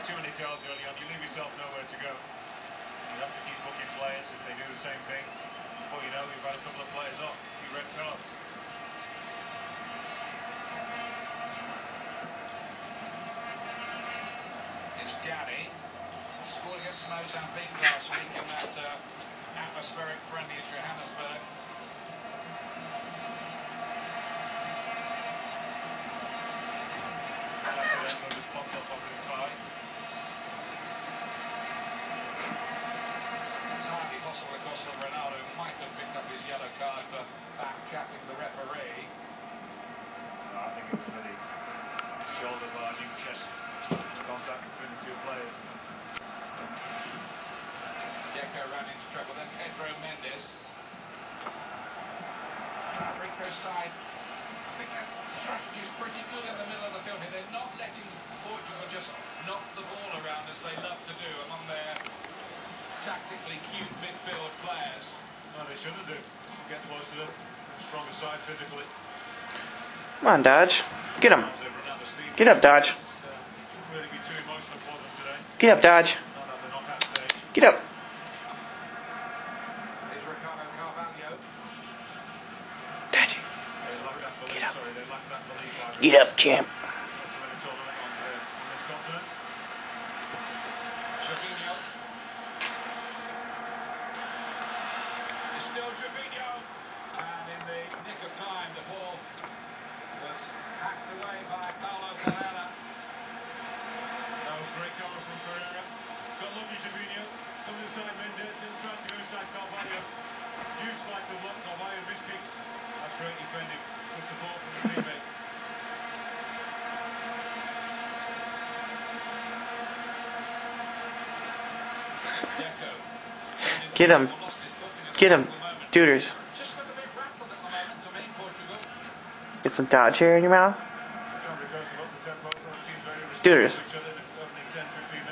Too many cards early on, you leave yourself nowhere to go. You have to keep booking players if they do the same thing. Before you know, you've had a couple of players off, a few red cards. It's Gaddy. Scored against Mozambique last week in that atmospheric friendly at Johannesburg. Just popped up off his thigh. Entirely possible, of course, that Ronaldo might have picked up his yellow card for back-chatting the referee. No, I think it was really shoulder barging, chest contact between the two players. Deco ran into trouble, then Pedro Mendes. Rico's side. I think that strategy is pretty good in the middle of the field here. They're not letting Portugal just knock the ball around as they love to do among their tactically cute midfield players. No, they shouldn't do. Get close to them. Stronger side physically. Come on, Dodge. Get him. Get up, Dodge. Shouldn't really be too emotional for them today. Get up, Dodge. Not at the knockout stage. Get up. Here's Ricardo Carvalho. Dodge. They lack that belief. Get up. Sorry, they lack that belief. Get up, champ. That's when it's all on this continent. Jorginho. It's still Jorginho. And in the nick of time, the ball was hacked away by Paulo Pereira. That was great cover from Pereira. Got lucky, Jorginho. Comes inside Mendes and tries to go inside Carvalho. Huge slice of luck. Carvalho miskicks. That's great defending. Good support from the teammate. Deco. Get him. Lost his footing at Get him. the moment. Duders. Just look a bit rattled at the moment to me, Portugal. Get some Dodge here in your mouth. John Rico's up the tempo. Both teams very Duders. respectful of each other in the opening 10-15